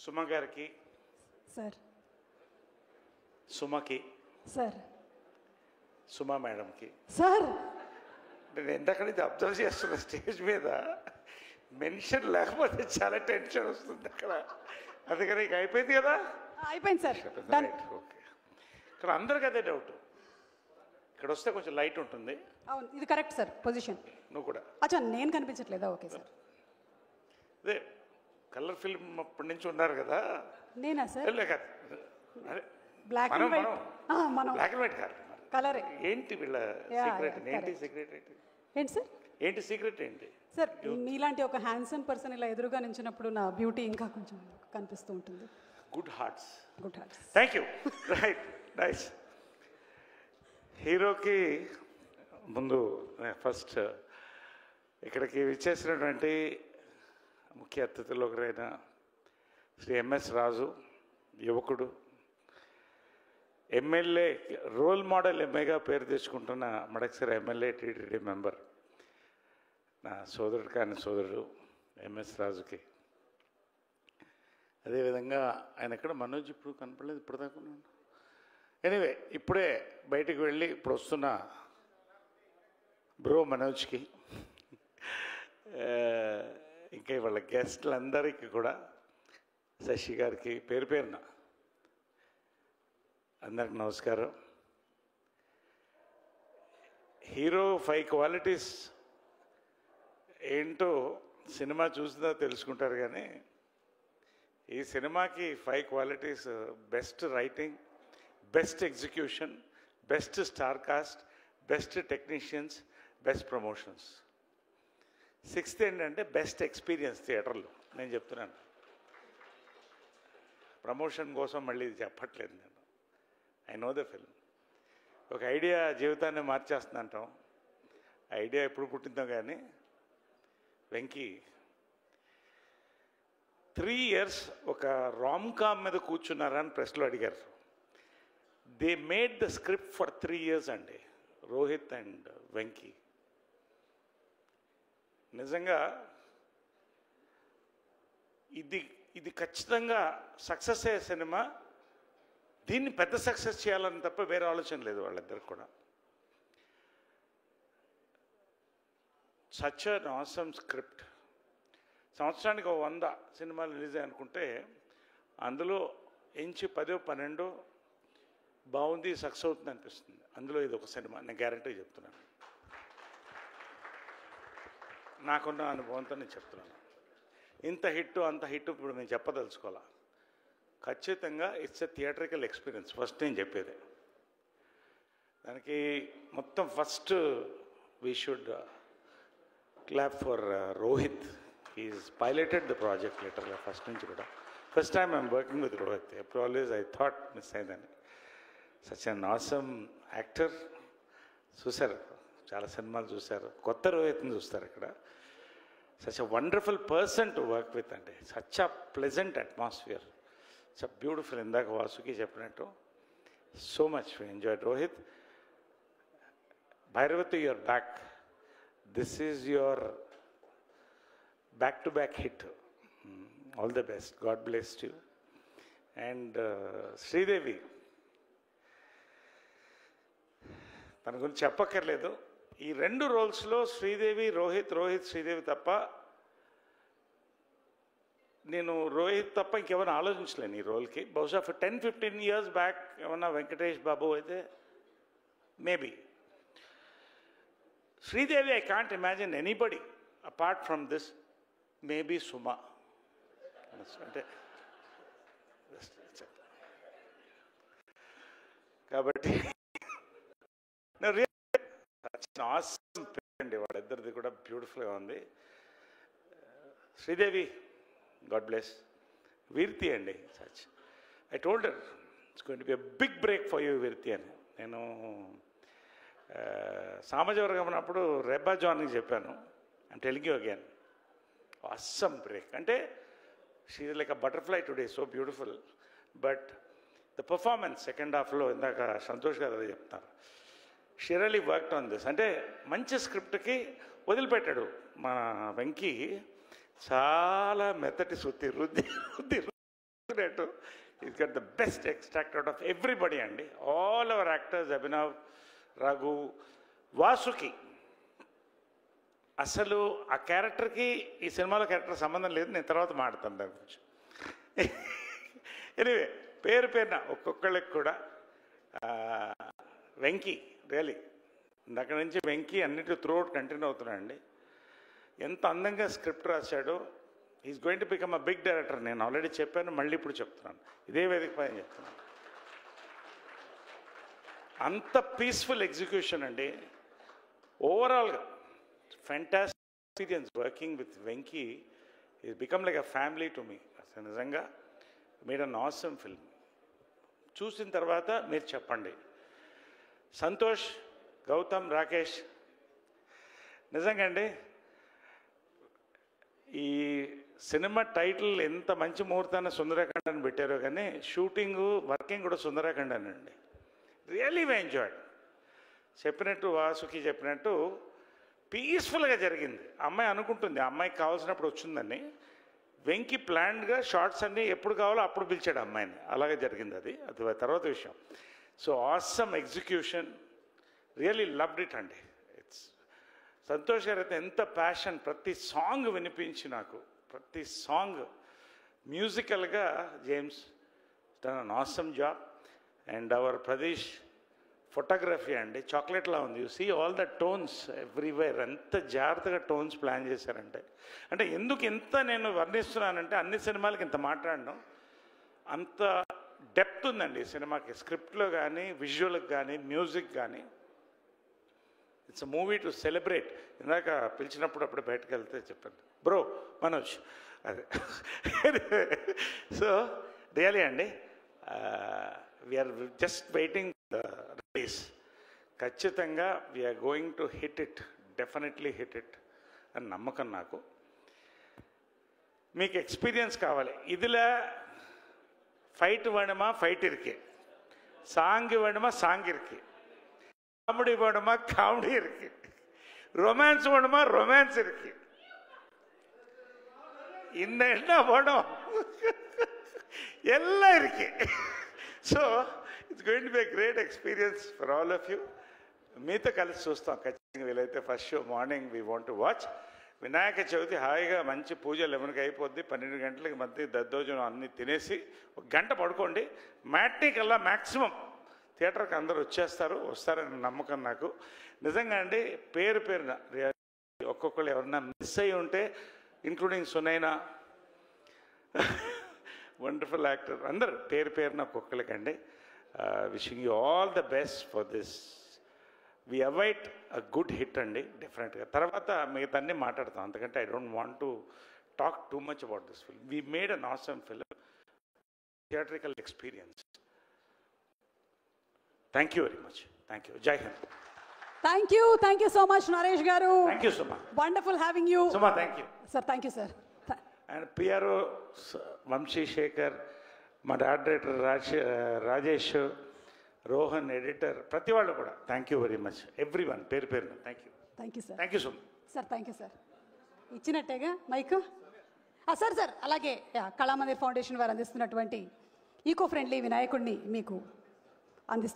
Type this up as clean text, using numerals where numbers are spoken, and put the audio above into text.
సుమ గారికి sir, సుమకి sir, Suma మేడంకి sir, నేను ఎంతక్కడి నుంచి అబ్జర్వ్ చేస్తున్న స్టేజ్ మీద మెన్షన్ లేకపోతే చాలా టెన్షన్ వస్తుంది అక్కడ. అందుకని ఇక అయిపోయింది కదా. అయిపోయింది సార్, డన్. ఓకే, ఇక్కడ అందరికి అదే డౌట్. ఇక్కడ వస్తే కొంచెం లైట్ ఉంటుంది. అవును, ఇది కరెక్ట్ సార్ పొజిషన్. నువ్వు కూడా అచ్చా, నేను కనిపించట్లేదా? Okay sir. అదే కలర్ ఫిల్మ్ అప్పటి నుంచి ఉన్నారు కదా. నేనా సార్? Black and white. మనం బ్లాక్ అండ్ వైట్ కాదు, కలరే. ఏంటి వీళ్ళ సీక్రెట్? ఏంటి సీక్రెట్? ఏంటి సార్? ఏంటి సీక్రెట్ ఏంటి సార్? మీలాంటి ఒక హ్యాండ్సమ్ పర్సన్ ఇలా ఎదురుగా నించినప్పుడు నా బ్యూటీ ఇంకా కొంచెం కనిపిస్తూ ఉంటుంది. Good hearts. Good hearts. Thank you. Right, nice. హీరోకి ముందు ఫస్ట్ ఇక్కడికి విచ్చేసినటువంటి ముఖ్య అతిథులు ఒకరైన శ్రీ ఎంఎస్ రాజు, యువకుడు, ఎమ్మెల్యే, రోల్ మోడల్ ఎంఏగా పేరు తెచ్చుకుంటున్న మడకసిర ఎమ్మెల్యే, టీటీడీ మెంబర్, నా సోదరుడు కాని సోదరుడు ఎంఎస్ రాజుకి. అదేవిధంగా ఆయన ఎక్కడ మనోజ్ ఇప్పుడు కనపడలేదు ఇప్పటిదాకా. ఎనీవే, ఇప్పుడే బయటికి వెళ్ళి ఇప్పుడు వస్తున్న బ్రో మనోజ్కి, ఇంకా వాళ్ళ గెస్ట్లందరికీ కూడా, శశి గారికి పేరు పేరున అందరికి నమస్కారం. హీరో 5 క్వాలిటీస్ ఏంటో సినిమా చూసినా తెలుసుకుంటారు. కానీ ఈ సినిమాకి 5 qualities: best writing, best execution, best star cast, best technicians, best promotions. 6th ఏంటంటే బెస్ట్ ఎక్స్పీరియన్స్ థియేటర్లో. నేను చెప్తున్నాను, ప్రమోషన్ కోసం మళ్ళీ ఇది చెప్పట్లేదు నేను. I know the film. ఒక ఐడియా జీవితాన్ని మార్చేస్తుందంటాం. ఐడియా ఎప్పుడు పుట్టిందో కానీ, వెంకీ 3 years ఒక రామ్ కామ్ మీద కూర్చున్నారా అని ప్రెస్లో అడిగారు. They made the script for 3 years అండి, రోహిత్ అండ్ వెంకీ. నిజంగా ఇది ఖచ్చితంగా సక్సెస్ అయ్యే సినిమా. దీన్ని పెద్ద సక్సెస్ చేయాలని తప్ప వేరే ఆలోచన లేదు వాళ్ళిద్దరికి కూడా. Such an awesome script. సంవత్సరానికి 100 సినిమాలు రిలీజ్ అనుకుంటే అందులో ఎంచి 10-12 బాగుంది, సక్సెస్ అవుతుంది అనిపిస్తుంది. అందులో ఇది ఒక సినిమా, నేను గ్యారంటీ చెప్తున్నాను. నాకున్న అనుభవంతో నేను చెప్తున్నాను. ఇంత హిట్ అంత హిట్ ఇప్పుడు నేను చెప్పదలుచుకోవాలా. ఖచ్చితంగా it's a theatrical experience. First నేను చెప్పేది దానికి మొత్తం. First we should clap for Rohit. He's piloted the project లిటరల్గా ఫస్ట్ నుంచి కూడా. First time I'm working with Rohit. ఎప్పుడు ఆల్వేస్ ఐ థాట్ మిస్ అయిందని. Such an awesome actor. చూశారు, చాలా సినిమాలు చూశారు, కొత్త రోహిత్ని చూస్తారు ఇక్కడ. Such a wonderful person to work with అండి. Such a pleasant atmosphere, such a beautiful. ఇందాక వాసుకి చెప్పినట్టు so much we enjoyed Rohit. Bhairavathi, your back. This is your back to back hit. All the best. God bless you. And Sridevi, తన గురించి చెప్పక్కర్లేదు. ఈ 2 రోల్స్లో శ్రీదేవి, రోహిత్, శ్రీదేవి తప్ప, నేను రోహిత్ తప్ప ఇంకెవరైనా ఆలోచించలేను ఈ రోల్కి. బహుశా 10-15 years బ్యాక్ ఏమన్నా వెంకటేష్ బాబు అయితే maybe. Sridevi, I can't imagine anybody apart from this. Maybe Suma. అంటే కాబట్టి ఆసమ్ అండి, వాళ్ళిద్దరిది కూడా బ్యూటిఫుల్గా ఉంది. Sridevi, God bless. వీర్తి అండి, such. I told her it's going to be a big break for you Veerthi అని. నేను సామాజవర్గం అన్నప్పుడు రెబ్బా జాన్కి చెప్పాను. I'm telling you again, awesome break. అంటే she is like a butterfly today, so beautiful. But the performance second హాఫ్లో ఇందాక సంతోష్ గారు అదే చెప్తారు. She really worked on this. అంటే మంచి స్క్రిప్ట్కి వదిలిపెట్టాడు మన వెంకీ. చాలా మెత్తటి సుత్తి రుద్ది He's got the best extract out of everybody అండి. All our actors, Abhinav, Raghu, Vasuki. అసలు ఆ క్యారెక్టర్కి ఈ సినిమాలో క్యారెక్టర్ సంబంధం లేదు, నేను తర్వాత మాట్లాడతాను దాని గురించి. ఎనివే పేరున ఒక్కొక్కళ్ళకి కూడా వెంకీ రియలీ అక్కడి నుంచి వెంకీ అన్నిటి త్రూఅవుట్ కంటిన్యూ అవుతున్నాడండి. ఎంత అందంగా స్క్రిప్ట్ రాశాడో. Is going to become a big director. నేను ఆల్రెడీ చెప్పాను, మళ్ళీ ఇప్పుడు చెప్తున్నాను, ఇదే వేదిక పైన చెప్తున్నాను. అంత పీస్ఫుల్ ఎగ్జిక్యూషన్ అండి. ఓవరాల్గా fantastic experience working with Venky. Is become like a family to me. అసలు నిజంగా మేడ్ అన్ ఆసమ్ ఫిల్మ్. చూసిన తర్వాత మీరు చెప్పండి. సంతోష్, గౌతమ్, రాకేష్, నిజంగా అండి ఈ సినిమా టైటిల్ ఎంత మంచి ముహూర్తాన్ని సుందరకాండ అని పెట్టారో కానీ షూటింగు వర్కింగ్ కూడా సుందరకాండ అండి. Really why enjoyed. చెప్పినట్టు వాసుకి చెప్పినట్టు పీస్ఫుల్గా జరిగింది. అమ్మాయి అనుకుంటుంది ఆ అమ్మాయికి కావాల్సినప్పుడు వచ్చిందని. వెంకీ ప్లాన్డ్గా షార్ట్స్ అన్నీ ఎప్పుడు కావాలో అప్పుడు పిలిచాడు అమ్మాయిని. అలాగే జరిగింది అది తర్వాత విషయం. So awesome execution, really loved it అండి. ఇట్స్ సంతోష్ గారు అయితే ఎంత ప్యాషన్. ప్రతి సాంగ్ వినిపించి నాకు ప్రతి సాంగ్ మ్యూజికల్గా James done an awesome job. And our Pradesh photography అండి చాక్లెట్లా ఉంది. You see all the tones everywhere. ఎంత జాగ్రత్తగా టోన్స్ ప్లాన్ చేశారంటే. అంటే ఎందుకు ఎంత నేను వర్ణిస్తున్నానంటే అన్ని సినిమాలకి ఇంత మాట్లాడడం, అంత డెప్త్ ఉందండి ఈ సినిమాకి. స్క్రిప్ట్లో కానీ, విజువల్కి కానీ, మ్యూజిక్ కానీ. It's a movie to celebrate. ఇందాక పిలిచినప్పుడు అప్పుడు బయటకు వెళ్తే చెప్పాను బ్రో మనోజ్ అదే. సో రియలీ అండి we are just waiting the release. ఖచ్చితంగా we are going to hit it, definitely hit it అని నమ్మకం నాకు. మీకు ఎక్స్పీరియన్స్ కావాలి. ఇదిలా ఫైట్ వేணுమా ఫైట్ ఇరికి, సాంగ్ వేணுమా సాంగ్ ఇరికి, காமெடி வேணுமா காமெடி இருக்கு, ரொமான்ஸ் வேணுமா ரொமான்ஸ் இருக்கு, இன்னும் என்ன வேணும் எல்லாம் இருக்கு. So it's going to be a great experience for all of you. మీతో కలిసి చూస్తాం ఖచ్చితంగా. వీలైతే first show morning we want to watch. Vinayaka Chavithi హాయిగా మంచి పూజ 11కి అయిపోద్ది. 12 గంటలకి మధ్య దద్దోజనం అన్నీ తినేసి ఒక గంట పడుకోండి. మ్యాట్నీ కల్లా మ్యాక్సిమం థియేటర్కి అందరూ వస్తారని నమ్మకం నాకు. నిజంగా అండి పేరున ఒక్కొక్కరు ఎవరన్నా మిస్ అయ్యి ఉంటే, ఇంక్లూడింగ్ సునైనా వండర్ఫుల్ యాక్టర్, అందరు పేరున ఒక్కొక్కరికండి. Wishing you all the best for this. We await a good hit అండి డెఫినెట్గా. తర్వాత మిగతా అన్నీ మాట్లాడతాం, అంతకంటే I don't want to talk too much about this film. We made an awesome film, theatrical experience. Thank you very much. Thank you. Jai Hind. Thank you so much Naresh గారు. Thank you Suma. Wonderful having you Suma. Thank you sir. Thank you sir. And PRO Vamsi Shekar, మా director Rajesh, Rohan editor, ప్రతి వాళ్ళు కూడా thank you very much. Everyone పేరున thank you. Thank you sir. Thank you so much sir. Thank you sir. ఇచ్చినట్టేగా mike sir. అలాగే Kalamandir foundation వారు అందిస్తున్నటువంటి eco friendly వినాయకుడిని మీకు అందిస్తున్నారు.